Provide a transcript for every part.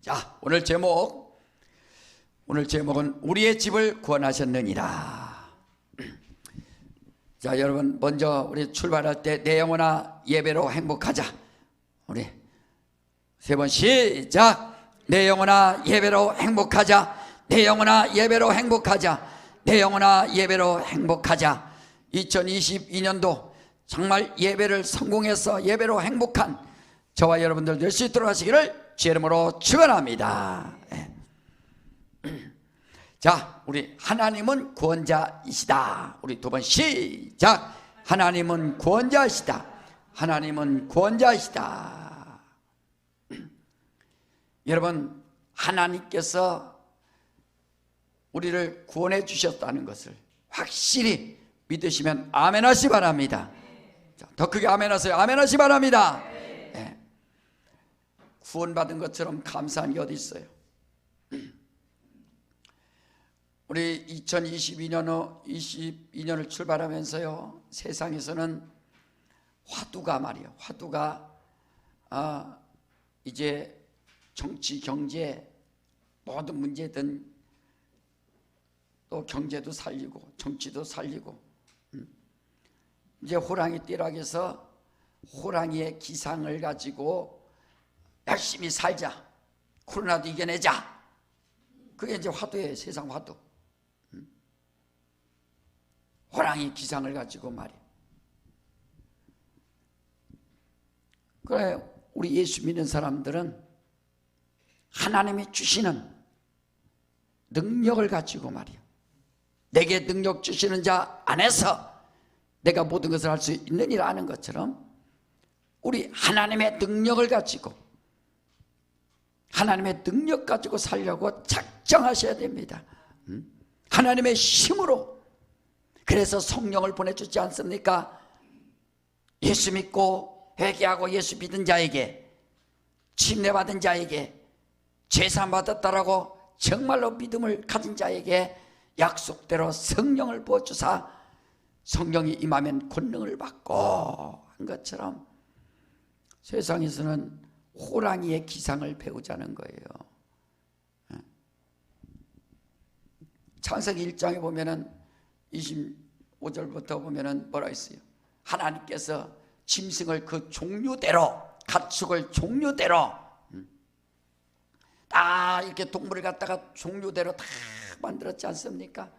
자, 오늘 제목은 우리의 집을 구원하셨느니라. 자, 여러분, 먼저 우리 출발할 때 내 영혼아 예배로 행복하자. 우리 세 번 시작. 내 영혼아 예배로 행복하자. 내 영혼아 예배로 행복하자. 내 영혼아 예배로 행복하자. 2022년도 정말 예배를 성공해서 예배로 행복한 저와 여러분들 될 수 있도록 하시기를 주의 이름으로 축원합니다. 자, 우리 하나님은 구원자이시다. 우리 두 번 시작. 하나님은 구원자이시다. 하나님은 구원자이시다. 여러분, 하나님께서 우리를 구원해 주셨다는 것을 확실히 믿으시면 아멘 하시 바랍니다. 자, 더 크게 아멘 하세요. 아멘 하시 바랍니다. 네. 구원받은 것처럼 감사한 게 어디 있어요? 우리 2022년을 출발하면서요, 세상에서는 화두가 말이에요. 화두가 이제 정치, 경제 모든 문제든 또 경제도 살리고 정치도 살리고 이제 호랑이 띠락에서 호랑이의 기상을 가지고 열심히 살자, 코로나도 이겨내자. 그게 이제 화두예요. 세상 화두. 호랑이 기상을 가지고 말이에요. 그래, 우리 예수 믿는 사람들은 하나님이 주시는 능력을 가지고 말이에요. 내게 능력 주시는 자 안에서 내가 모든 것을 할 수 있느니라 하는 것처럼 우리 하나님의 능력을 가지고 하나님의 능력 가지고 살려고 작정하셔야 됩니다. 하나님의 힘으로. 그래서 성령을 보내주지 않습니까? 예수 믿고 회개하고 예수 믿은 자에게, 침례받은 자에게, 제사 받았다라고 정말로 믿음을 가진 자에게 약속대로 성령을 부어주사 성령이 임하면 권능을 받고 한 것처럼 세상에서는 호랑이의 기상을 배우자는 거예요. 창세기 1장에 보면은 25절부터 보면은 뭐라 했어요? 하나님께서 짐승을 그 종류대로, 가축을 종류대로 다 이렇게 동물을 갖다가 종류대로 다 만들었지 않습니까?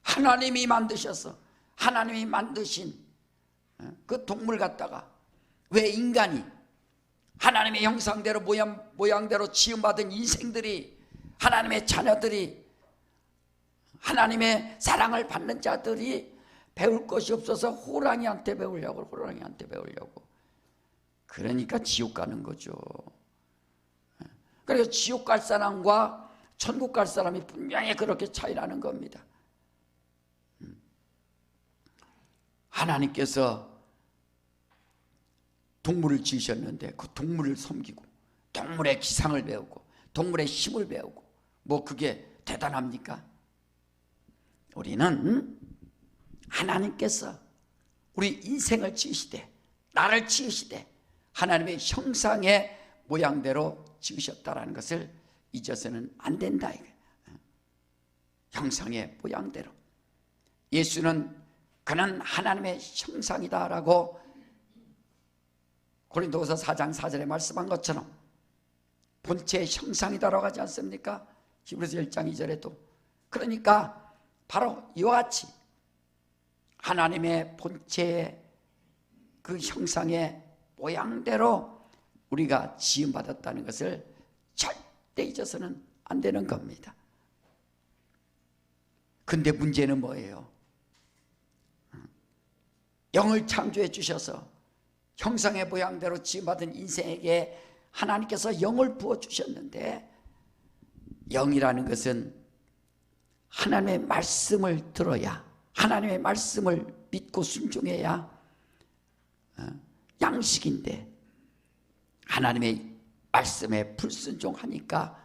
하나님이 만드셔서 하나님이 만드신 그 동물 갖다가 왜 인간이 하나님의 형상대로 모양대로 지음받은 인생들이, 하나님의 자녀들이, 하나님의 사랑을 받는 자들이 배울 것이 없어서 호랑이한테 배우려고. 그러니까 지옥 가는 거죠. 그래서 지옥 갈 사람과 천국 갈 사람이 분명히 그렇게 차이 나는 겁니다. 하나님께서 동물을 지으셨는데 그 동물을 섬기고 동물의 기상을 배우고 동물의 힘을 배우고 뭐 그게 대단합니까? 우리는 하나님께서 우리 인생을 지으시되, 나를 지으시되 하나님의 형상의 모양대로 지으셨다라는 것을 잊어서는 안 된다. 형상의 모양대로. 예수는 그는 하나님의 형상이다라고 고린도후서 4장 4절에 말씀한 것처럼 본체의 형상이다라고 하지 않습니까? 히브리서 1장 2절에도. 그러니까 바로 이와 같이 하나님의 본체의 그 형상의 모양대로 우리가 지음받았다는 것을 절대 잊어서는 안 되는 겁니다. 근데 문제는 뭐예요? 영을 창조해 주셔서 형상의 모양대로 지음받은 인생에게 하나님께서 영을 부어주셨는데, 영이라는 것은 하나님의 말씀을 들어야, 하나님의 말씀을 믿고 순종해야 양식인데, 하나님의 말씀에 불순종하니까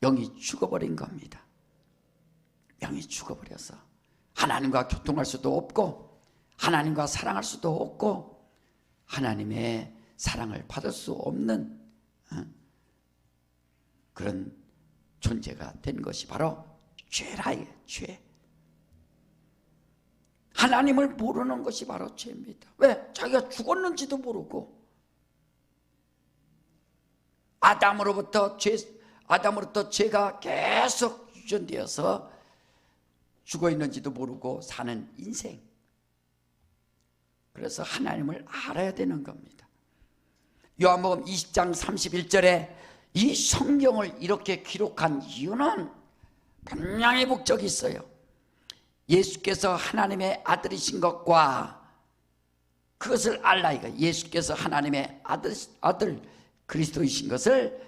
영이 죽어버린 겁니다. 영이 죽어버려서 하나님과 교통할 수도 없고 하나님과 사랑할 수도 없고 하나님의 사랑을 받을 수 없는 그런 존재가 된 것이 바로 죄라. 죄. 하나님을 모르는 것이 바로 죄입니다. 왜? 자기가 죽었는지도 모르고, 아담으로부터 죄가 계속 유전되어서 죽어 있는지도 모르고 사는 인생. 그래서 하나님을 알아야 되는 겁니다. 요한복음 20장 31절에 이 성경을 이렇게 기록한 이유는 분명히 목적이 있어요. 예수께서 하나님의 아들이신 것과 그것을 알라 이거. 예수께서 하나님의 아들 그리스도이신 것을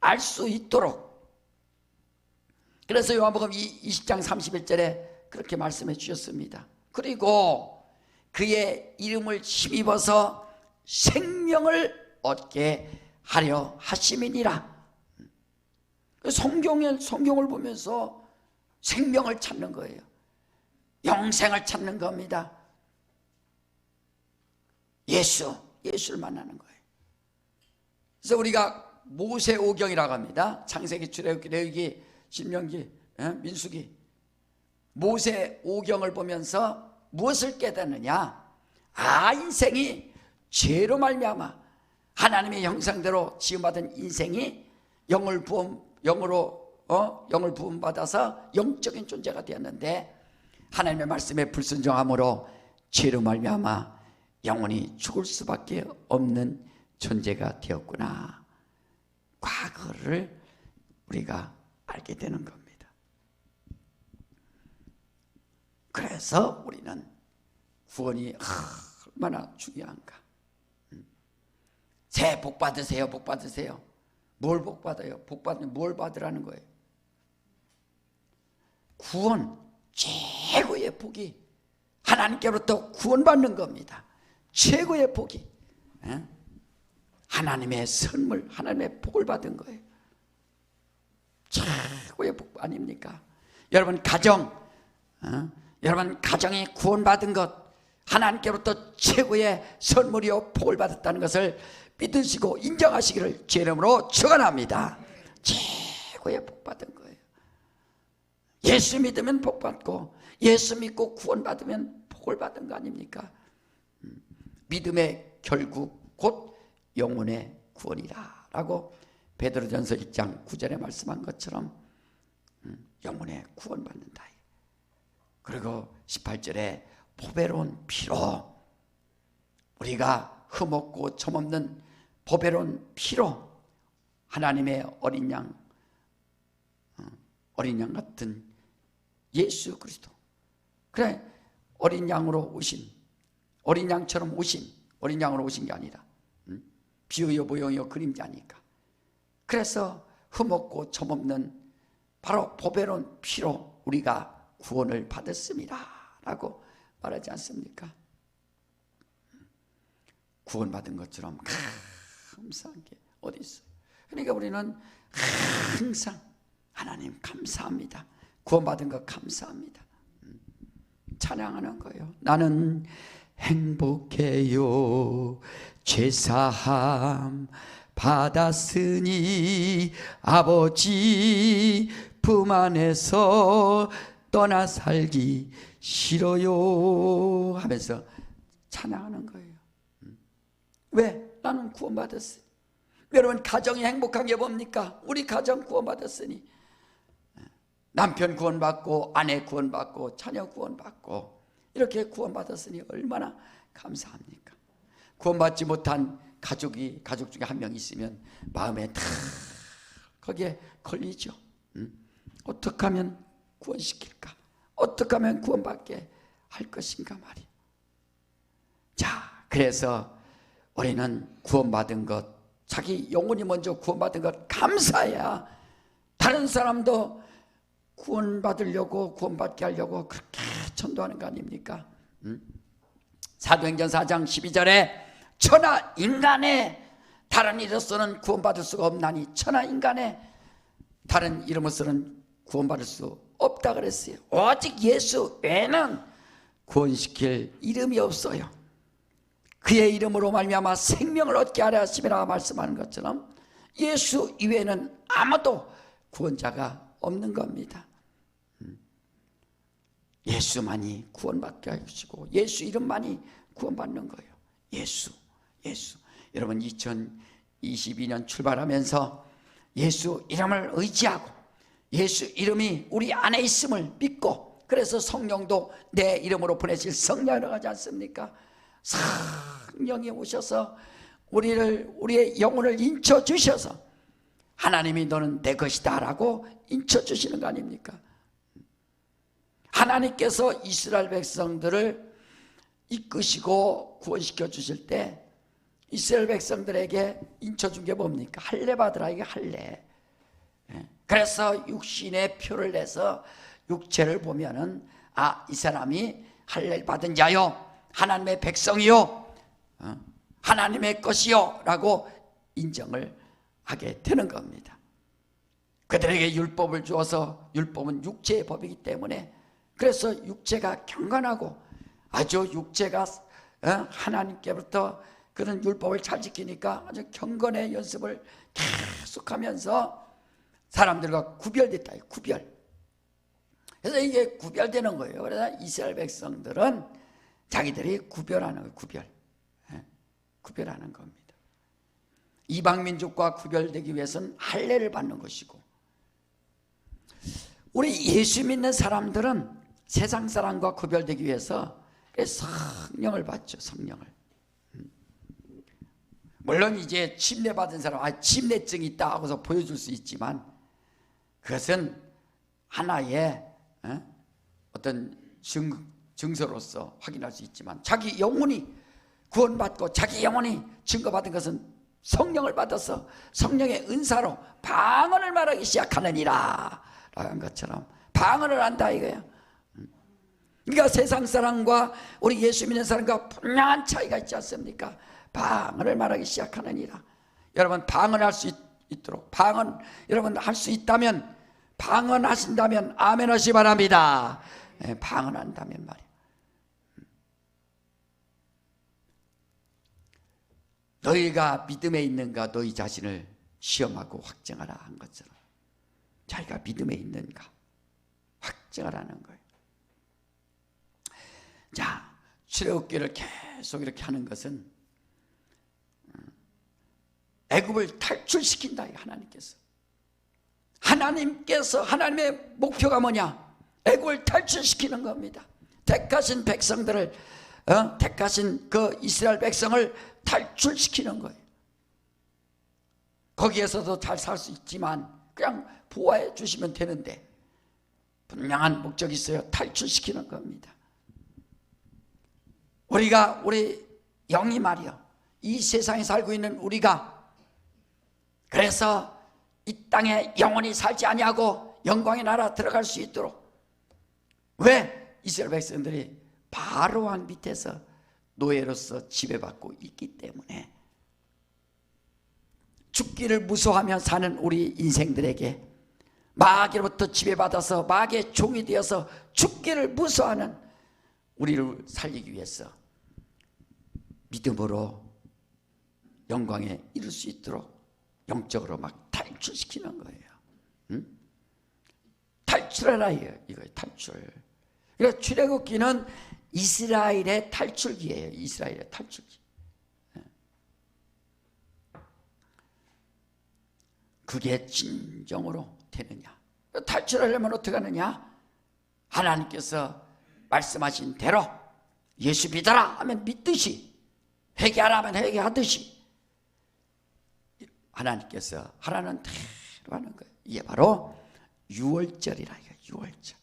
알 수 있도록. 그래서 요한복음 20장 31절에 그렇게 말씀해 주셨습니다. 그리고 그의 이름을 힘입어서 생명을 얻게 하려 하심이니라. 성경을 보면서 생명을 찾는 거예요. 영생을 찾는 겁니다. 예수를 만나는 거예요. 그래서 우리가 모세오경이라고 합니다. 창세기, 출애굽기, 레위기, 신명기, 민수기. 모세오경을 보면서 무엇을 깨닫느냐? 인생이 죄로 말미암아 하나님의 형상대로 지음받은 인생이 영을 부음받아서 영적인 존재가 되었는데, 하나님의 말씀에 불순종함으로 죄로 말미암아 영원히 죽을 수밖에 없는 존재가 되었구나. 과거를 우리가 알게 되는 겁니다. 그래서 우리는 구원이 얼마나 중요한가. 새해 복 받으세요. 복 받으세요. 뭘 복 받아요? 복 받으면 뭘 받으라는 거예요? 구원, 최고의 복이 하나님께로부터 구원받는 겁니다. 최고의 복이 하나님의 선물, 하나님의 복을 받은 거예요. 최고의 복 아닙니까? 여러분 가정이 구원받은 것, 하나님께로부터 최고의 선물이요 복을 받았다는 것을 믿으시고 인정하시기를 제 이름으로 축원합니다. 최고의 복 받은 거예요. 예수 믿으면 복 받고, 예수 믿고 구원 받으면 복을 받은 거 아닙니까? 믿음의 결국 곧 영혼의 구원이라 라고 베드로전서 1장 9절에 말씀한 것처럼 영혼의 구원 받는다. 그리고 18절에 보배로운 피로, 우리가 흠없고 점없는 보배로운 피로 하나님의 어린 양 같은 예수 그리스도, 그래 어린 양으로 오신, 어린 양처럼 오신, 어린 양으로 오신 게 아니라 비유요 모형이요 그림자니까. 그래서 흠없고 점없는 바로 보배로운 피로 우리가 구원을 받았습니다 라고 말하지 않습니까? 구원받은 것처럼 감사한 게 어디 있어요? 그러니까 우리는 항상 하나님 감사합니다. 구원받은 것 감사합니다. 찬양하는 거예요. 나는 행복해요. 죄사함 받았으니 아버지 품 안에서 떠나 살기 싫어요 하면서 찬양하는 거예요. 왜? 나는 구원받았으니. 여러분 가정이 행복한 게 뭡니까? 우리 가정 구원받았으니, 남편 구원받고 아내 구원받고 자녀 구원받고 이렇게 구원받았으니 얼마나 감사합니까? 구원받지 못한 가족 중에 한 명 있으면 마음에 다 거기에 걸리죠. 어떻게 하면 구원시킬까? 어떻게 하면 구원받게 할 것인가 말이에요. 자, 그래서 우리는 구원받은 것, 자기 영혼이 먼저 구원받은 것 감사해야 다른 사람도 구원받으려고, 구원받게 하려고 그렇게 전도하는 거 아닙니까? 사도행전 4장 12절에 천하 인간의 다른 이로서는 구원받을 수가 없나니 천하 인간의 다른 이름으로서는 구원받을 수 없다 그랬어요. 오직 예수 외에는 구원시킬 이름이 없어요. 그의 이름으로 말미암아 생명을 얻게 하려 하심이라 말씀하는 것처럼 예수 이외에는 아무도 구원자가 없는 겁니다. 예수만이 구원받게 하시고 예수 이름만이 구원받는 거예요. 예수. 여러분 2022년 출발하면서 예수 이름을 의지하고 예수 이름이 우리 안에 있음을 믿고, 그래서 성령도 내 이름으로 보내실 성령이라고 하지 않습니까? 성령이 오셔서 우리의 영혼을 인쳐주셔서 하나님이 너는 내 것이다 라고 인쳐주시는 거 아닙니까? 하나님께서 이스라엘 백성들을 이끄시고 구원시켜 주실 때 이스라엘 백성들에게 인쳐준 게 뭡니까? 할례 받으라, 이게 할례. 그래서 육신의 표를 내서 육체를 보면은 이 사람이 할례를 받은 자요, 하나님의 백성이요, 하나님의 것이요 라고 인정을 하게 되는 겁니다. 그들에게 율법을 주어서, 율법은 육체의 법이기 때문에, 그래서 육체가 경건하고 아주 육체가 하나님께부터 그런 율법을 잘 지키니까 아주 경건의 연습을 계속하면서 사람들과 구별됐다. 구별. 그래서 이게 구별되는 거예요. 그래서 이스라엘 백성들은 자기들이 구별하는 거예요. 구별하는 겁니다. 이방 민족과 구별되기 위해서는 할례를 받는 것이고, 우리 예수 믿는 사람들은 세상 사람과 구별되기 위해서 성령을 받죠. 성령을. 물론 이제 침례받은 사람, 침례증이 있다 하고서 보여줄 수 있지만, 그것은 하나의 어떤 증서로서 확인할 수 있지만, 자기 영혼이 구원받고 자기 영혼이 증거받은 것은 성령을 받아서 성령의 은사로 방언을 말하기 시작하느니라 라고 한 것처럼 방언을 한다 이거예요. 그러니까 세상 사람과 우리 예수 믿는 사람과 분명한 차이가 있지 않습니까? 방언을 말하기 시작하느니라. 여러분 방언할 수 있도록, 방언 여러분 할 수 있다면, 방언하신다면 아멘 하시기 바랍니다. 방언한다면 말이에요. 너희가 믿음에 있는가 너희 자신을 시험하고 확증하라 한 것처럼 자기가 믿음에 있는가 확증하라는 거예요. 자, 출애굽기를 계속 이렇게 하는 것은 애굽을 탈출시킨다. 하나님께서 하나님의 목표가 뭐냐? 애굽을 탈출시키는 겁니다. 택하신 백성들을 택하신 그 이스라엘 백성을 탈출시키는 거예요. 거기에서도 잘 살 수 있지만 그냥 보호해 주시면 되는데 분명한 목적이 있어요. 탈출시키는 겁니다. 우리 영이 말이요, 이 세상에 살고 있는 우리가, 그래서 이 땅에 영원히 살지 아니하고 영광의 나라 들어갈 수 있도록, 왜? 이스라엘 백성들이 바로 왕 밑에서 노예로서 지배받고 있기 때문에 죽기를 무서워하며 사는 우리 인생들에게 마귀로부터 지배받아서 마귀의 종이 되어서 죽기를 무서워하는 우리를 살리기 위해서 믿음으로 영광에 이룰 수 있도록 영적으로 막 탈출시키는 거예요. 탈출하라 이거예요. 탈출. 그러니까 출애굽기는 이스라엘의 탈출기예요. 이스라엘의 탈출기. 그게 진정으로 되느냐? 탈출하려면 어떻게 하느냐? 하나님께서 말씀하신 대로 예수 믿어라 하면 믿듯이, 회개하라 하면 회개하듯이 하나님께서 하라는 대로 하는 거예요. 이게 바로 유월절이라. 유월절.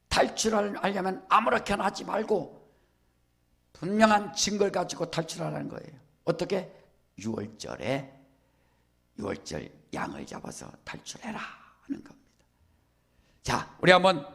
탈출하려면 아무렇게나 하지 말고 분명한 증거를 가지고 탈출하라는 거예요. 어떻게? 유월절 양을 잡아서 탈출해라 하는 겁니다. 자, 우리 한번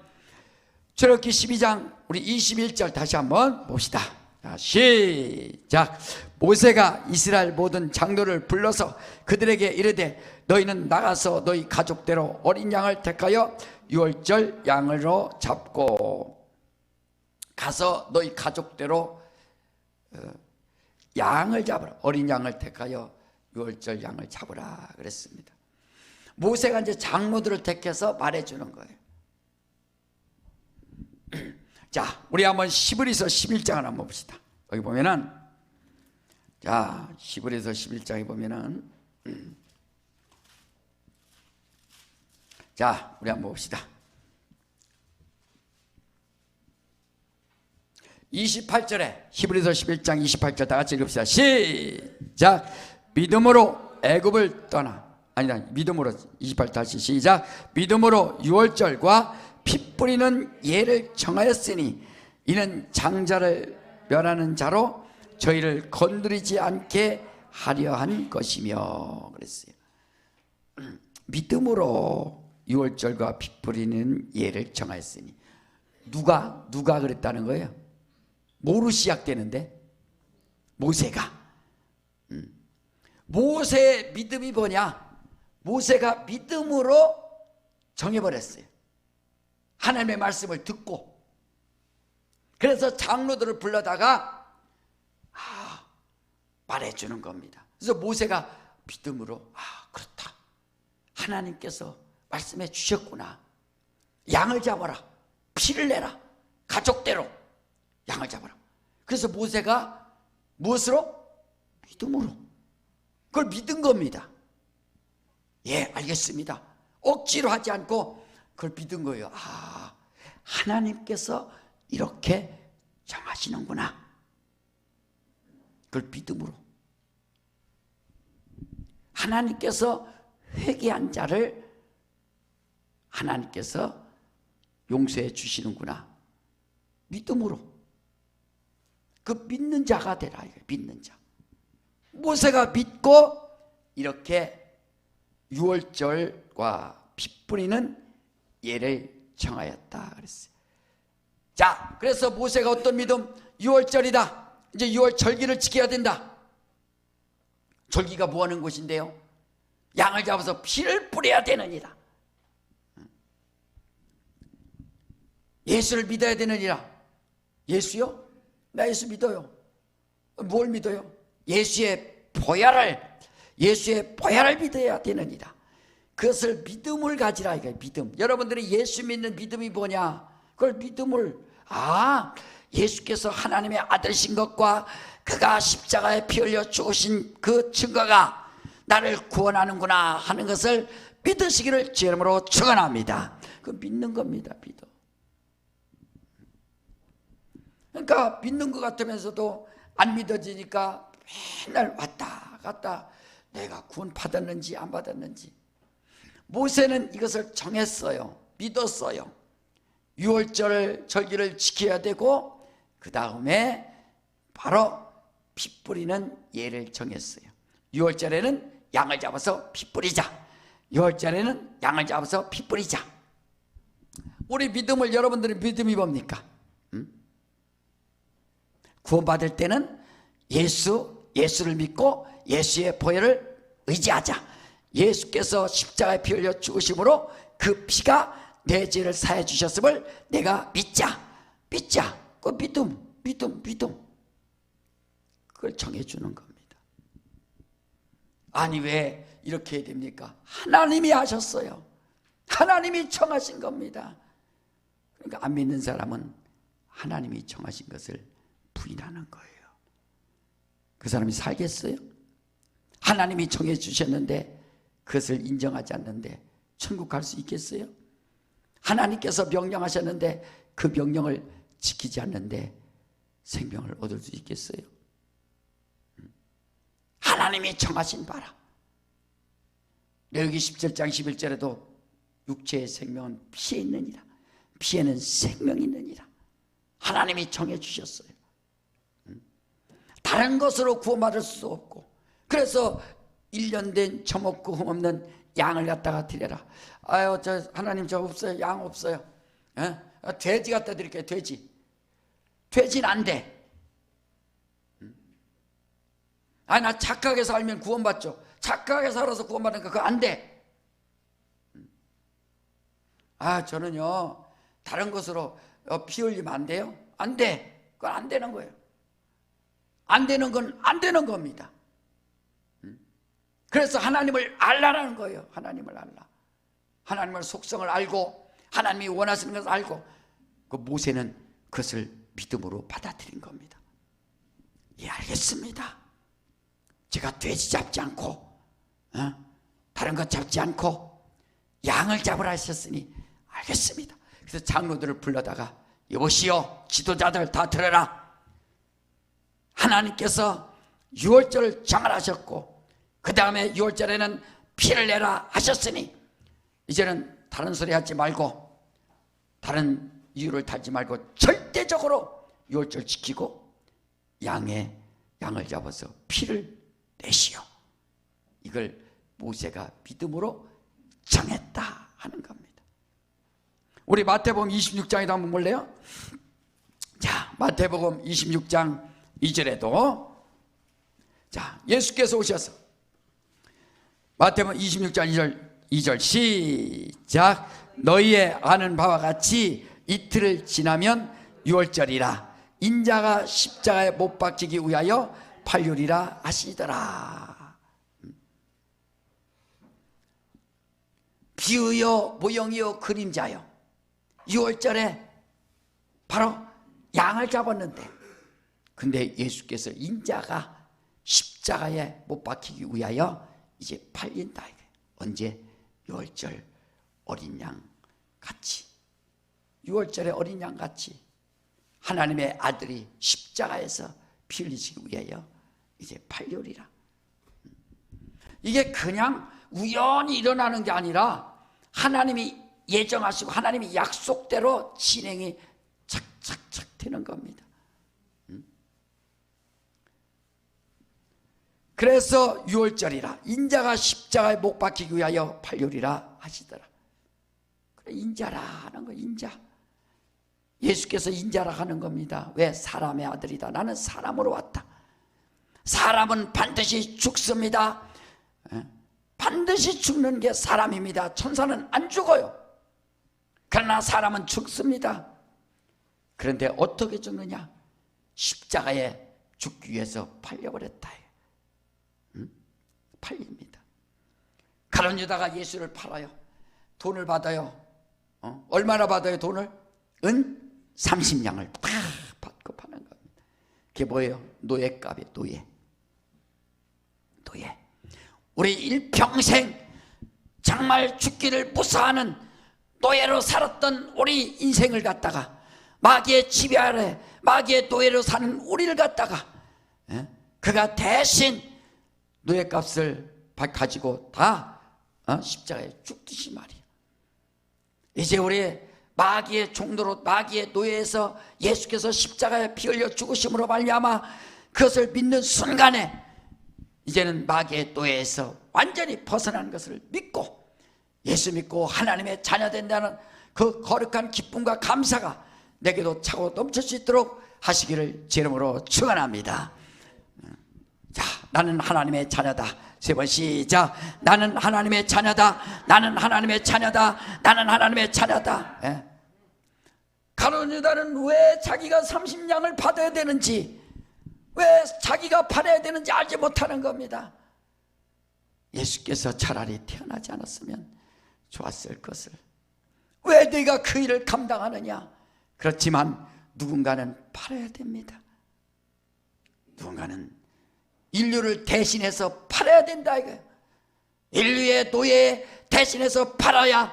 출애굽기 12장 우리 21절 다시 한번 봅시다. 자, 시작. 모세가 이스라엘 모든 장로를 불러서 그들에게 이르되 너희는 나가서 너희 가족대로 어린 양을 택하여 유월절 양으로 잡고 가서 너희 가족대로 양을 잡으라. 어린 양을 택하여 유월절 양을 잡으라 그랬습니다. 모세가 이제 장로들을 택해서 말해주는 거예요. 자, 우리 한번 히브리서 11장을 한번 봅시다. 여기 보면은, 자, 히브리서 11장에 보면은, 자, 우리 한번 봅시다. 28절에 히브리서 11장 28절 다 같이 읽읍시다. 시작. 믿음으로 애굽을 떠나, 아니다, 믿음으로 28 다시 시작. 믿음으로 유월절과 피 뿌리는 예를 정하였으니 이는 장자를 멸하는 자로 저희를 건드리지 않게 하려 한 것이며 그랬어요. 믿음으로 유월절과 피 뿌리는 예를 정하였으니, 누가 그랬다는 거예요? 뭐로 시작되는데? 모세가. 모세의 믿음이 뭐냐? 모세가 믿음으로 정해버렸어요. 하나님의 말씀을 듣고. 그래서 장로들을 불러다가 말해주는 겁니다. 그래서 모세가 믿음으로, 그렇다, 하나님께서 말씀해 주셨구나, 양을 잡아라, 피를 내라, 가족대로 양을 잡아라. 그래서 모세가 무엇으로? 믿음으로. 그걸 믿은 겁니다. 예, 알겠습니다. 억지로 하지 않고 그걸 믿은 거예요. 하나님께서 이렇게 정하시는구나. 그걸 믿음으로. 하나님께서 회개한 자를 하나님께서 용서해 주시는구나. 믿음으로. 그 믿는 자가 되라. 믿는 자. 모세가 믿고 이렇게 유월절과 피 뿌리는 예를 정하였다 그랬어요. 자, 그래서 모세가 어떤 믿음? 유월절이다, 이제 유월 절기를 지켜야 된다. 절기가 뭐 하는 곳인데요? 양을 잡아서 피를 뿌려야 되느니라. 예수를 믿어야 되느니라. 예수요? 나 예수 믿어요. 뭘 믿어요? 예수의 보혈을 믿어야 되느니라. 그것을 믿음을 가지라. 이거 믿음. 여러분들이 예수 믿는 믿음이 뭐냐? 그걸 믿음을, 예수께서 하나님의 아들이신 것과 그가 십자가에 피 흘려 죽으신 그 증거가 나를 구원하는구나 하는 것을 믿으시기를 주 이름으로 축원합니다. 그 믿는 겁니다. 믿어. 그러니까 믿는 것 같으면서도 안 믿어지니까 맨날 왔다 갔다, 내가 구원 받았는지 안 받았는지. 모세는 이것을 정했어요. 믿었어요. 유월절 절기를 지켜야 되고, 그 다음에 바로 피 뿌리는 예를 정했어요. 유월절에는 양을 잡아서 피 뿌리자. 유월절에는 양을 잡아서 피 뿌리자. 우리 믿음을, 여러분들의 믿음이 뭡니까? 구원받을 때는 예수를 믿고 예수의 보혈을 의지하자. 예수께서 십자가에 피 흘려 죽으심으로 그 피가 내 죄를 사해 주셨음을 내가 믿자. 그 믿음. 그걸 정해주는 겁니다. 아니, 왜 이렇게 해야 됩니까? 하나님이 하셨어요. 하나님이 정하신 겁니다. 그러니까 안 믿는 사람은 하나님이 정하신 것을 부인하는 거예요. 그 사람이 살겠어요? 하나님이 정해 주셨는데 그것을 인정하지 않는데 천국 갈 수 있겠어요? 하나님께서 명령하셨는데 그 명령을 지키지 않는데 생명을 얻을 수 있겠어요? 하나님이 정하신 바라. 레위기 17장 11절에도 육체의 생명은 피에 있느니라. 피에는 생명이 있느니라. 하나님이 정해 주셨어요. 다른 것으로 구원받을 수 없고, 그래서 1년 된 처먹고 흠없는 양을 갖다가 드려라. 하나님 저 없어요. 양 없어요. 돼지 갖다 드릴게요. 돼지는 안 돼. 나 착하게 살면 구원받죠. 착하게 살아서 구원받는 거 그거 안 돼. 저는요 다른 것으로 피 흘리면 안 돼요? 안 돼. 그건 안 되는 거예요. 안 되는 건 안 되는 겁니다. 그래서 하나님을 알라라는 거예요. 하나님을 알라. 하나님의 속성을 알고 하나님이 원하시는 것을 알고, 그 모세는 그것을 믿음으로 받아들인 겁니다. 예, 알겠습니다. 제가 돼지 잡지 않고 다른 것 잡지 않고 양을 잡으라 하셨으니 알겠습니다. 그래서 장로들을 불러다가 여보시오, 지도자들 다 들어라. 하나님께서 유월절을 정하셨고 그 다음에 유월절에는 피를 내라 하셨으니 이제는 다른 소리 하지 말고 다른 이유를 달지 말고 절대적으로 유월절 지키고 양을 잡아서 피를 내시오. 이걸 모세가 믿음으로 정했다 하는 겁니다. 우리 마태복음 26장에도 한번 볼래요? 자, 마태복음 26장 2절에도 자, 예수께서 오셔서 마태복음 26장 2절 시작. 너희의 아는 바와 같이 이틀을 지나면 유월절이라 인자가 십자가에 못 박히기 위하여 팔려리라 하시더라. 비유요 모형이요 그림자요. 유월절에 바로 양을 잡았는데 근데 예수께서 인자가 십자가에 못 박히기 위하여 이제 팔린다. 언제? 유월절 어린 양 같이, 유월절에 어린 양 같이 하나님의 아들이 십자가에서 피 흘리시기 위하여 이제 팔려리라. 이게 그냥 우연히 일어나는 게 아니라 하나님이 예정하시고 하나님이 약속대로 진행이 착착착 되는 겁니다. 그래서 유월절이라 인자가 십자가에 못 박히기 위하여 팔려리라 하시더라. 그래, 인자라 하는 거. 인자, 예수께서 인자라 하는 겁니다. 왜? 사람의 아들이다. 나는 사람으로 왔다. 사람은 반드시 죽습니다. 반드시 죽는 게 사람입니다. 천사는 안 죽어요. 그러나 사람은 죽습니다. 그런데 어떻게 죽느냐? 십자가에 죽기 위해서 팔려버렸다. 팔립니다. 가룟 유다가 예수를 팔아요. 돈을 받아요. 얼마나 받아요? 돈을? 은 30냥을 팍 받고 파는 겁니다. 그게 뭐예요? 노예값이에요. 노예. 우리 일평생 정말 죽기를 무사하는 노예로 살았던 우리 인생을 갖다가 마귀의 지배 아래 마귀의 노예로 사는 우리를 갖다가 그가 대신 노예값을 가지고 다 십자가에 죽듯이 말이야. 이제 우리 마귀의 종로로 마귀의 노예에서 예수께서 십자가에 피 흘려 죽으심으로 말미암아 그것을 믿는 순간에 이제는 마귀의 노예에서 완전히 벗어난 것을 믿고 예수 믿고 하나님의 자녀 된다는 그 거룩한 기쁨과 감사가 내게도 차고 넘칠 수 있도록 하시기를 제 이름으로 축원합니다. 자, 나는 하나님의 자녀다. 세 번 시작. 나는 하나님의 자녀다. 나는 하나님의 자녀다. 나는 하나님의 자녀다. 가룟 유다는 왜 자기가 30냥을 받아야 되는지, 왜 자기가 팔아야 되는지 알지 못하는 겁니다. 예수께서 차라리 태어나지 않았으면 좋았을 것을. 왜 네가 그 일을 감당하느냐? 그렇지만 누군가는 팔아야 됩니다. 누군가는 인류를 대신해서 팔아야 된다 이거예요. 인류의 노예 대신해서 팔아야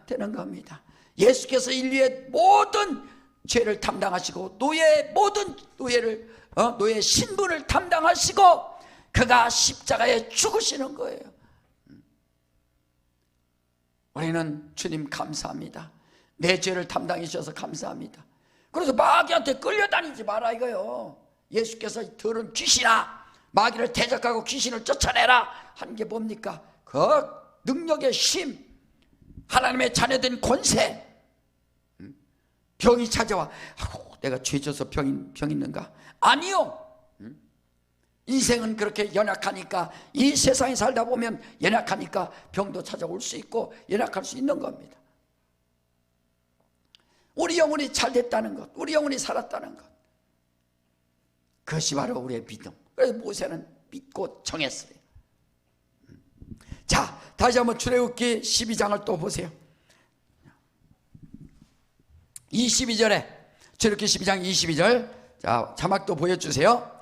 되는 겁니다. 예수께서 인류의 모든 죄를 담당하시고 노예의 모든 노예의 신분을 담당하시고 그가 십자가에 죽으시는 거예요. 우리는 주님 감사합니다. 내 죄를 담당해 주셔서 감사합니다. 그래서 마귀한테 끌려다니지 마라 이거요. 예수께서 들은 귀신아, 마귀를 대적하고 귀신을 쫓아내라 하는 게 뭡니까? 그 능력의 힘, 하나님의 자녀된 권세. 병이 찾아와, 내가 죄 져서 병 있는가? 아니요. 인생은 그렇게 연약하니까, 이 세상에 살다 보면 연약하니까 병도 찾아올 수 있고 연약할 수 있는 겁니다. 우리 영혼이 잘 됐다는 것, 우리 영혼이 살았다는 것, 그것이 바로 우리의 믿음. 그래서 모세는 믿고 정했어요. 자, 다시 한번 출애굽기 12장을 또 보세요. 22절에 출애굽기 12장 22절. 자, 자막도 보여주세요.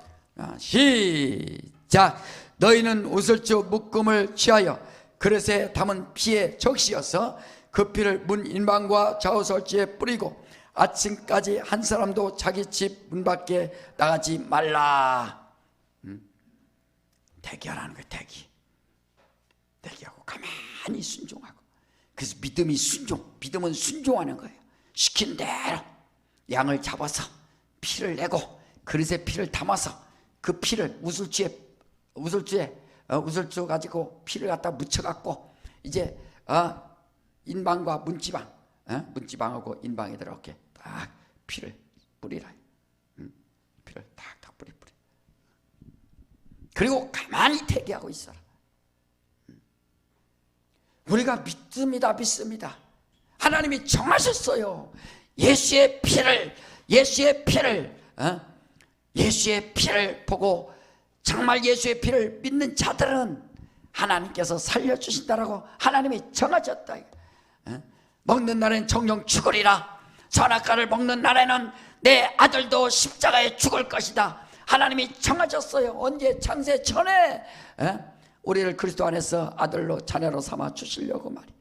시작. 너희는 우슬주 묶음을 취하여 그릇에 담은 피에 적시어서 그 피를 문 인방과 좌우설지에 뿌리고 아침까지 한 사람도 자기 집 문 밖에 나가지 말라. 대기하라는 거예요. 대기하고 가만히 순종하고. 그래서 믿음은 순종하는 거예요. 시킨 대로 양을 잡아서 피를 내고 그릇에 피를 담아서 그 피를 우슬주에 가지고 피를 갖다 묻혀갖고 이제 인방과 문지방하고 인방에 들어게 딱 피를 뿌리라. 피를 탁탁 뿌리. 그리고 가만히 대기하고 있어라. 우리가 믿습니다. 하나님이 정하셨어요. 예수의 피를 보고 정말 예수의 피를 믿는 자들은 하나님께서 살려주신다라고 하나님이 정하셨다. 먹는 날엔 정령 죽으리라. 선악과를 먹는 날에는 내 아들도 십자가에 죽을 것이다. 하나님이 정하셨어요. 언제? 창세 전에 우리를 그리스도 안에서 아들로 자녀로 삼아 주시려고 말이야.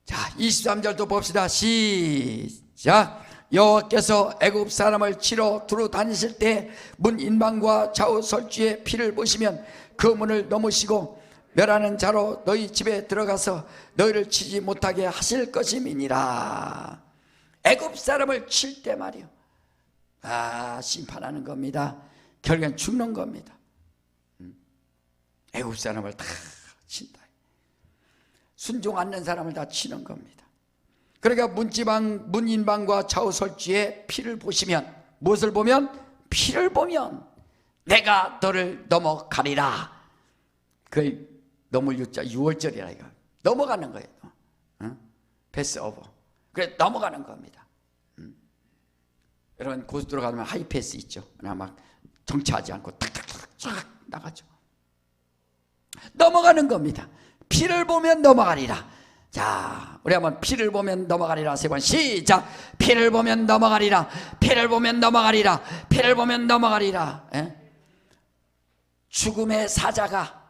자, 23절도 봅시다. 시작. 여호와께서 애굽 사람을 치러 두루 다니실 때 문 인방과 좌우 설주에 피를 보시면 그 문을 넘으시고 멸하는 자로 너희 집에 들어가서 너희를 치지 못하게 하실 것임이니라. 애굽 사람을 칠 때 말이요, 심판하는 겁니다. 결국엔 죽는 겁니다. 애굽 사람을 다 친다. 순종 않는 사람을 다 치는 겁니다. 그러니까 문 인방과 좌우 설주에 피를 보시면, 무엇을 보면? 피를 보면 내가 너를 넘어가리라. 그걸 넘을 유자 6월절이라 이거 넘어가는 거예요. 패스 오버. 그래 넘어가는 겁니다. 여러분 고속도로 가면 하이패스 있죠. 그냥 막 정차하지 않고 탁탁탁 쫙 나가죠. 넘어가는 겁니다. 피를 보면 넘어가리라. 자, 우리 한번 피를 보면 넘어가리라 세 번 시작. 피를 보면 넘어가리라. 피를 보면 넘어가리라. 피를 보면 넘어가리라. 죽음의 사자가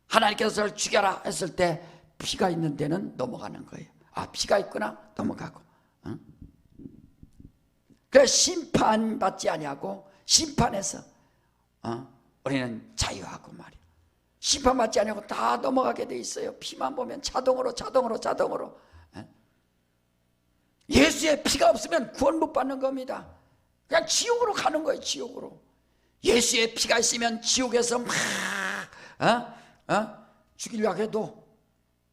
하나님께서 저를 죽여라 했을 때 피가 있는 데는 넘어가는 거예요. 피가 있구나 넘어가고. 그래서 심판받지 아니하고 심판에서 우리는 자유하고 말이에요. 심판받지 아니하고 다 넘어가게 돼 있어요. 피만 보면 자동으로. 예수의 피가 없으면 구원 못 받는 겁니다. 그냥 지옥으로 가는 거예요. 지옥으로. 예수의 피가 있으면 지옥에서 막 죽이려고 해도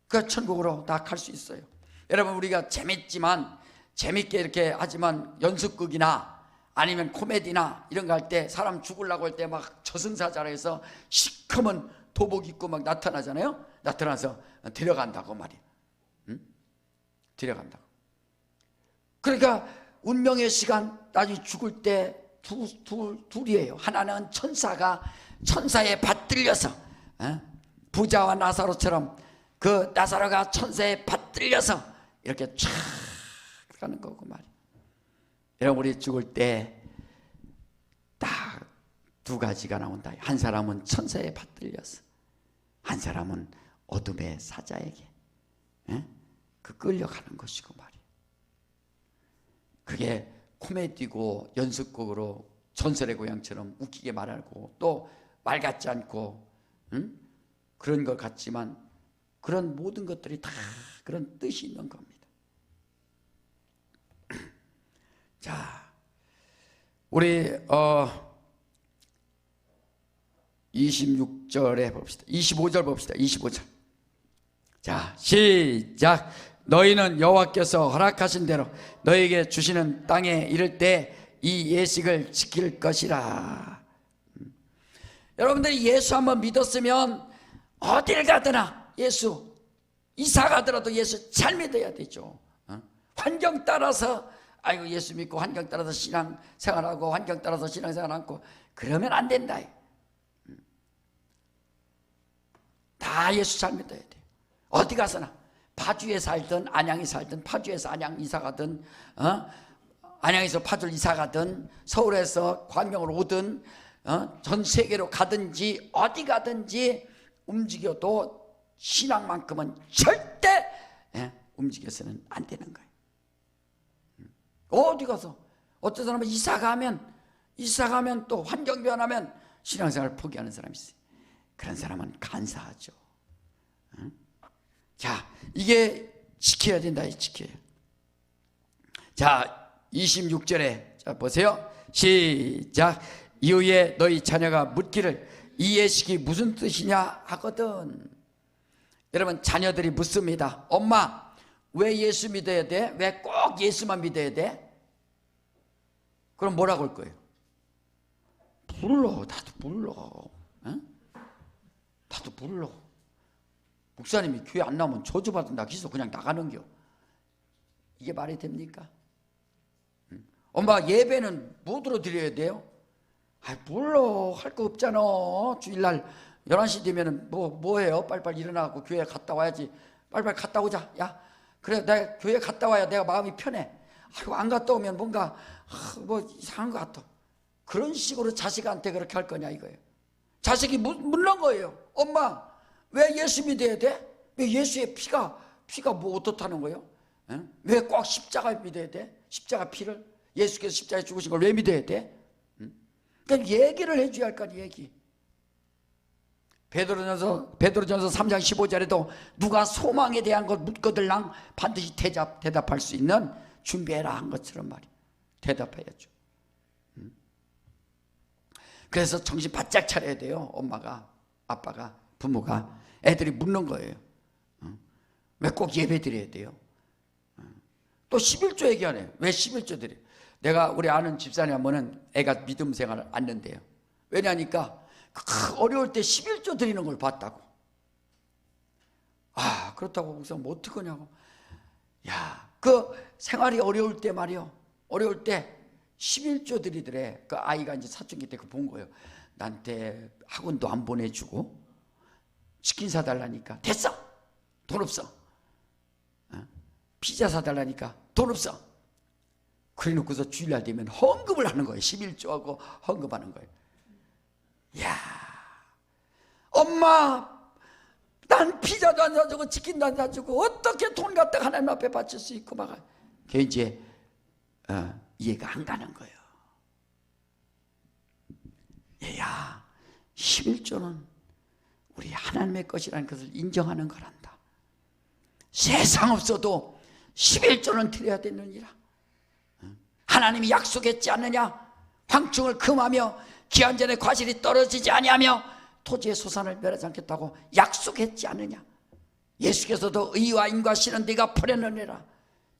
그 천국으로 다 갈 수 있어요. 여러분 우리가 재밌게 이렇게 하지만 연습극이나 아니면 코미디나 이런 거 할 때 사람 죽으려고 할 때 막 저승사자라 해서 시커먼 도복 입고 막 나타나잖아요. 나타나서 데려간다고 말이에요. 데려간다고. 그러니까 운명의 시간, 나중에 죽을 때 둘이에요. 하나는 천사에 받들려서 부자와 나사로처럼 그 나사로가 천사에 받들려서 이렇게 쫙 가는 거고 말이에요. 여러분 우리 죽을 때 딱 두 가지가 나온다. 한 사람은 천사에 받들려서, 한 사람은 어둠의 사자에게 그 끌려가는 것이고 말이에요. 그게 코미디고 연습곡으로 전설의 고향처럼 웃기게 말하고 또 말 같지 않고 그런 것 같지만 그런 모든 것들이 다 그런 뜻이 있는 겁니다. 자, 우리 26절에 봅시다. 25절 봅시다. 25절. 자, 시작. 너희는 여호와께서 허락하신 대로 너에게 주시는 땅에 이를 때 이 예식을 지킬 것이라. 여러분들이 예수 한번 믿었으면 어딜 가더나 예수, 이사 가더라도 예수 잘 믿어야 되죠. 환경 따라서 예수 믿고 환경 따라서 신앙생활하고 환경 따라서 신앙생활하고 그러면 안 된다. 다 예수 잘 믿어야 돼요. 어디 가서나 파주에 살든 안양에 살든 파주에서 안양 이사 가든 안양에서 파주를 이사 가든 서울에서 광명으로 오든 전 세계로 가든지 어디 가든지 움직여도 신앙만큼은 절대 움직여서는 안 되는 거예요. 어디 가서 어떤 사람은 이사 가면 또 환경 변하면 신앙생활을 포기하는 사람이 있어요. 그런 사람은 간사하죠. 자, 이게 지켜야 된다. 지켜요. 자, 26절에 자 보세요. 시작. 이후에 너희 자녀가 묻기를 이 예식이 무슨 뜻이냐 하거든. 여러분, 자녀들이 묻습니다. 엄마, 왜 예수 믿어야 돼? 왜 꼭 예수만 믿어야 돼? 그럼 뭐라고 할 거예요? 불러. 나도 불러. 나도 불러. 목사님이 교회 안 나오면 저주받는다 해서 그냥 나가는겨. 이게 말이 됩니까? 엄마, 예배는 뭐로 드려야 돼요? 아, 몰라. 할 거 없잖아. 주일날 11시 되면은 뭐 해요? 빨리빨리 일어나고 교회 갔다 와야지. 빨리빨리 갔다 오자. 야, 그래, 내가 교회 갔다 와야 내가 마음이 편해. 아이고, 안 갔다 오면 뭔가 뭐 이상한 것 같아. 그런 식으로 자식한테 그렇게 할 거냐 이거예요. 자식이 묻는 거예요. 엄마, 왜 예수 믿어야 돼? 왜 예수의 피가 뭐 어떻다는 거예요? 왜 꼭 십자가 믿어야 돼? 십자가 피를 예수께서 십자가에 죽으신 걸 왜 믿어야 돼? 그러니까 얘기를 해줘야 할 거 아니에요. 얘기. 베드로전서 3장 15절에도 누가 소망에 대한 걸 묻거들랑 반드시 대답할 수 있는 준비해라 한 것처럼 말이에요. 대답해야죠. 그래서 정신 바짝 차려야 돼요. 엄마가, 아빠가, 부모가. 애들이 묻는 거예요. 왜 꼭 예배 드려야 돼요? 또 11조 얘기하네요. 왜 11조 드려요? 내가 우리 아는 집사님 한 번은 애가 믿음 생활을 안 는데요. 왜냐니까 어려울 때 11조 드리는 걸 봤다고. 아, 그렇다고 목사님 뭐 어떡하냐고. 야, 그 생활이 어려울 때 말이요. 어려울 때 11조 드리더래. 그 아이가 이제 사춘기 때 그 본 거예요. 나한테 학원도 안 보내주고 치킨 사달라니까 됐어. 돈 없어. 피자 사달라니까 돈 없어. 그래 놓고서 주일날 되면 헌금을 하는 거예요. 11조하고 헌금하는 거예요. 야, 엄마, 난 피자도 안 사주고 치킨도 안 사주고 어떻게 돈 갖다가 하나님 앞에 바칠 수 있고 막. 그게 이제 이해가 안 가는 거예요. 얘야, 11조는 우리 하나님의 것이라는 것을 인정하는 거란다. 세상 없어도 11조는 드려야 되느니라. 하나님이 약속했지 않느냐? 황충을 금하며 기한 전에 과실이 떨어지지 아니하며 토지의 소산을 멸하지 않겠다고 약속했지 않느냐? 예수께서도 의와 인과 신은 네가 버렸느니라.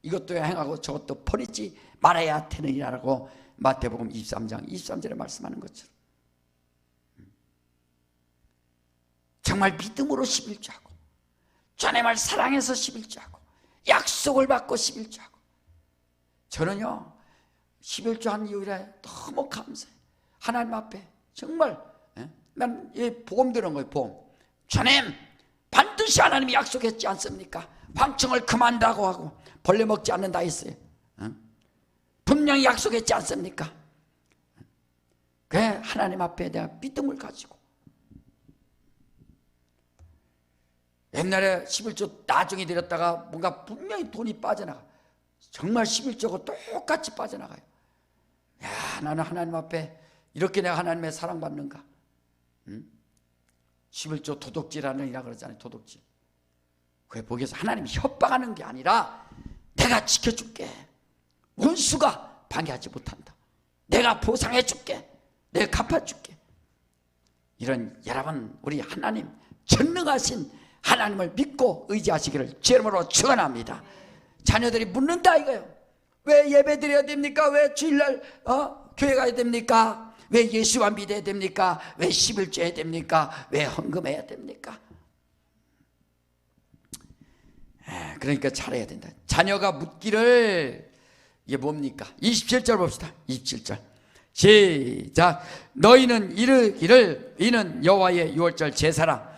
이것도 행하고 저것도 버리지 말아야 되느니라라고 마태복음 23장 23절에 말씀하는 것처럼 정말 믿음으로 11조하고 주님을 사랑해서 11조하고 약속을 받고 11조하고. 저는요 11조 한 이후에 너무 감사해요. 하나님 앞에 정말 난 이 보험 들은 거예요. 보험. 주님, 반드시 하나님이 약속했지 않습니까? 황충을 금한다고 하고 벌레 먹지 않는다 했어요. 분명히 약속했지 않습니까? 그래, 하나님 앞에 내가 믿음을 가지고. 옛날에 11조 나중에 드렸다가 뭔가 분명히 돈이 빠져나가. 정말 11조가 똑같이 빠져나가요. 야, 나는 하나님 앞에 이렇게 내가 하나님의 사랑받는가? 11조 도둑질하느니라 그러잖아요. 도둑질. 그게 보기에서 하나님이 협박하는 게 아니라 내가 지켜줄게. 원수가 방해하지 못한다. 내가 보상해줄게. 내가 갚아줄게. 이런 여러분, 우리 하나님 전능하신 하나님을 믿고 의지하시기를 제 이름으로 축원합니다. 자녀들이 묻는다 이거예요. 왜 예배 드려야 됩니까? 왜 주일날 교회 가야 됩니까? 왜 예수와 믿어야 됩니까? 왜 11조 해야 됩니까? 왜 헌금해야 됩니까? 그러니까 잘해야 된다. 자녀가 묻기를, 이게 뭡니까? 27절 봅시다. 27절 시작. 너희는 이르기를 이는 여호와의 유월절 제사라.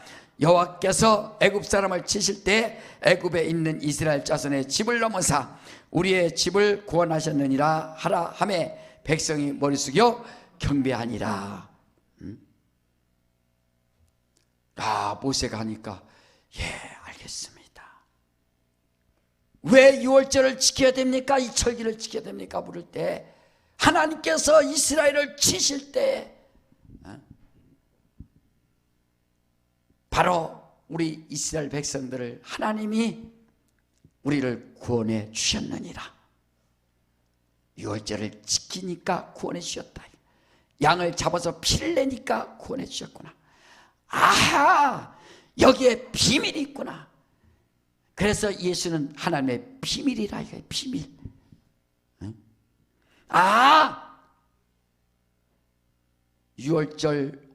여호와께서 애굽 사람을 치실 때 애굽에 있는 이스라엘 자손의 집을 넘어사 우리의 집을 구원하셨느니라 하라 하매 백성이 머리 숙여 경배하니라. 모세가 하니까 예, 알겠습니다. 왜 유월절을 지켜야 됩니까? 이 절기를 지켜야 됩니까? 물을 때 하나님께서 이스라엘을 치실 때 바로 우리 이스라엘 백성들을 하나님이 우리를 구원해 주셨느니라. 유월절을 지키니까 구원해 주셨다. 양을 잡아서 피를 내니까 구원해 주셨구나. 아하, 여기에 비밀이 있구나. 그래서 예수는 하나님의 비밀이라. 이게 비밀. 유월절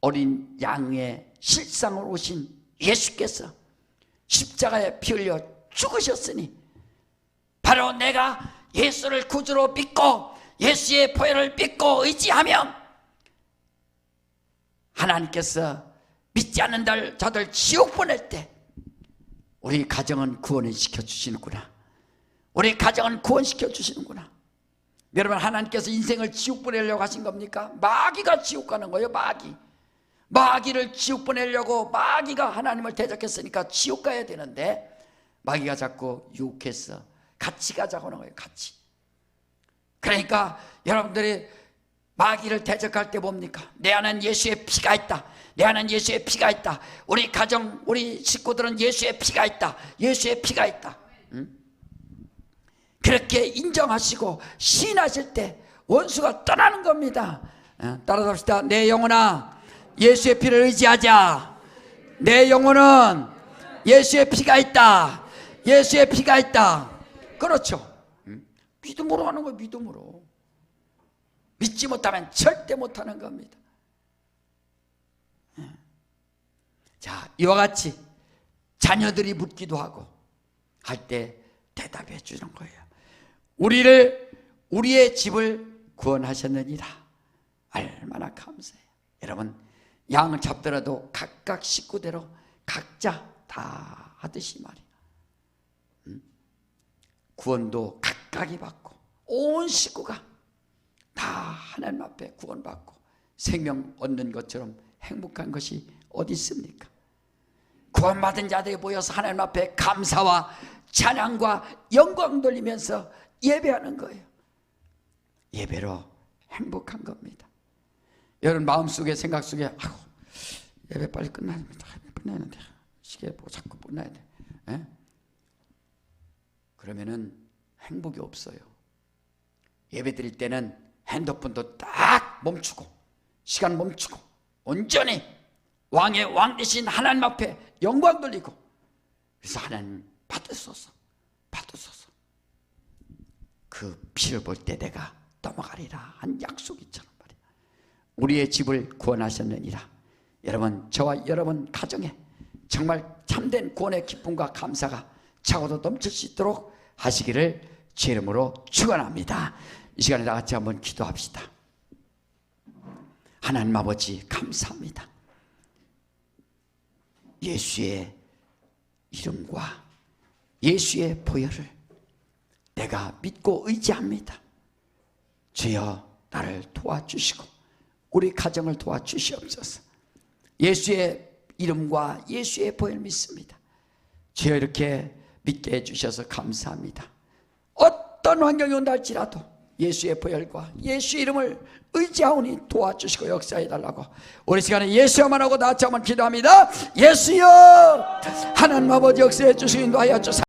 어린 양의 실상으로 오신 예수께서 십자가에 피 흘려 죽으셨으니 바로 내가 예수를 구주로 믿고 예수의 보혈을 믿고 의지하면 하나님께서 믿지 않는 자들 지옥 보낼 때 우리 가정은 구원을 시켜주시는구나. 우리 가정은 구원시켜 주시는구나. 여러분, 하나님께서 인생을 지옥 보내려고 하신 겁니까? 마귀가 지옥 가는 거예요. 마귀를 지옥 보내려고 마귀가 하나님을 대적했으니까 지옥 가야 되는데 마귀가 자꾸 유혹해서 같이 가자고 하는 거예요. 같이. 그러니까 여러분들이 마귀를 대적할 때 뭡니까? 내 안은 예수의 피가 있다. 내 안은 예수의 피가 있다. 우리 가정, 우리 식구들은 예수의 피가 있다. 예수의 피가 있다. 그렇게 인정하시고 시인하실 때 원수가 떠나는 겁니다. 따라서 합시다. 내 영혼아, 예수의 피를 의지하자. 내 영혼은 예수의 피가 있다. 예수의 피가 있다. 그렇죠. 믿음으로 하는 거예요. 믿음으로. 믿지 못하면 절대 못하는 겁니다. 자, 이와 같이 자녀들이 묻기도 하고 할 때 대답해 주는 거예요. 우리의 집을 구원하셨느니라. 얼마나 감사해요. 여러분, 양을 잡더라도 각각 식구대로 각자 다 하듯이 말이야. 구원도 각각이 받고 온 식구가 다 하나님 앞에 구원받고 생명 얻는 것처럼 행복한 것이 어디 있습니까? 구원받은 자들이 모여서 하나님 앞에 감사와 찬양과 영광 돌리면서 예배하는 거예요. 예배로 행복한 겁니다. 여러분 마음속에 생각 속에 예배 빨리 끝나야 됩니다. 끝나야 되는데 시계 보고 자꾸 끝나야 돼. 그러면은 행복이 없어요. 예배 드릴 때는 핸드폰도 딱 멈추고 시간 멈추고 온전히 왕의 왕 되신 하나님 앞에 영광 돌리고, 그래서 하나님 받으소서 그 피를 볼 때 내가 넘어가리라 한 약속이처럼 말이야. 우리의 집을 구원하셨느니라. 여러분, 저와 여러분 가정에 정말 참된 구원의 기쁨과 감사가 차고도 넘칠 수 있도록 하시기를 주의 이름으로 축원합니다. 이 시간에 다 같이 한번 기도합시다. 하나님 아버지 감사합니다. 예수의 이름과 예수의 보혈을 내가 믿고 의지합니다. 주여 나를 도와주시고 우리 가정을 도와주시옵소서. 예수의 이름과 예수의 보혈을 믿습니다. 주여 이렇게 믿게 해주셔서 감사합니다. 어떤 환경이 온다 할지라도 예수의 보혈과 예수의 이름을 의지하오니 도와주시고 역사해달라고 우리 시간에 예수야만 하고 다 같이 한번 기도합니다. 예수여, 하나님 아버지 역사해 주시고 인도하여 주사